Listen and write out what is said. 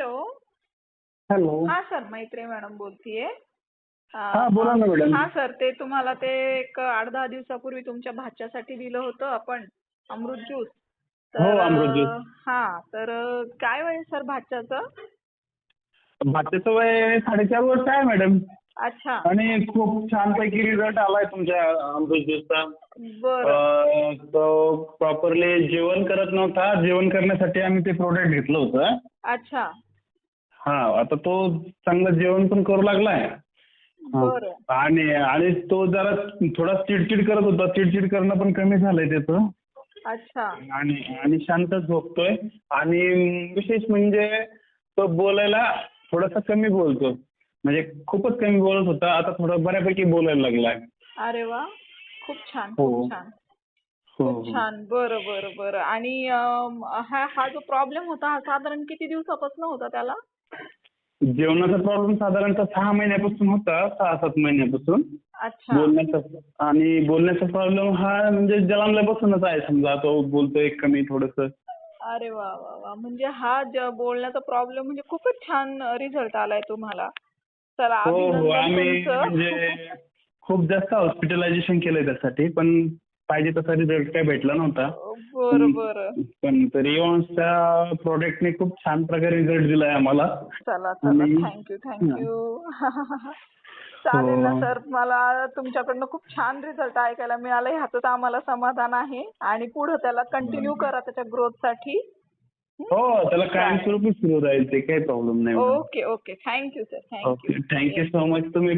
Hello. Hello. हा sir, मैत्री madam बोलतीये. हा बोला ना मॅडम. हा सर, ते तुम्हाला ते एक 8-10 दिवसापूर्वी तुमच्या भाच्यासाठी दिलं होतं आपण अमृत ज्यूस. हो, तर अमृत ज्यूस. काय वय आहे सर भाच्याचं? भाच्याचं वय 4.5 वर्ष आहे मॅडम. अच्छा. आणि खूप छानपैकी रिझल्ट आलाय तुमच्या अमृत ज्यूसचा. बरं. तो प्रॉपरली जेवण करत नव्हता. जेवण करण्यासाठी आम्ही ते प्रोडक्ट घेतलं होतं. अच्छा. हा, आता तो चांगलं जेवण पण करू लागलाय. हा. बरं. आणि आणि तो जरा थोडा चिडचिड करत होता. चिडचिड करणं पण कमी झालंय त्याचं. अच्छा. आणि आणि शांत झोपतोय. आणि विशेष म्हणजे तो बोलायला थोडासा कमी बोलतो. म्हणजे खूपच कमी बोलत होता, आता थोडं बऱ्यापैकी बोलायला लागलाय. अरे वा, खूप छान, हो खूप छान. हो खूप हो. छान. बरं, बरं, बरं. आणि हा हा जो प्रॉब्लेम होता हा साधारण किती दिवसापासून होता त्याला? जेवणाचा प्रॉब्लेम साधारणतः 6 महिन्यापासून होता, 6-7 महिन्यापासून. अच्छा. बोलण्याचा प्रॉब्लेम हा म्हणजे जन्मल्यापासूनच आहे. समजा तो बोलतोय कमी थोडंसं. अरे वा वा वा, म्हणजे हा बोलण्याचा प्रॉब्लेम म्हणजे खूपच छान रिझल्ट आलाय तुम्हाला. चला, हो हो, अभिनंदन आम्ही तुमचं. म्हणजे खूप जास्त हॉस्पिटलायझेशन केलंय त्यासाठी, पण पाहिजे तसा रिझल्ट काही भेटला नव्हता. पण बरं बरं. पण तरी त्या प्रोडक्टने खूप छान प्रकारे रिझल्ट दिलाय आम्हाला. चला चला, आणि थँक्यू हा. थँक्यू. हो चालेल ना सर, मला तुमच्याकडनं खूप छान रिझल्ट ऐकायला मिळाला, ह्याचं आम्हाला समाधान आहे. आणि पुढे त्याला कंटिन्यू करा त्याच्या ग्रोथसाठी. हो, त्याला चालेल. कायमस्वरूपी सुरू राहील, ते काही प्रॉब्लेम नाही madam. Okay okay, thank you sir, thank you. Okay, thank you so much. तुम्ही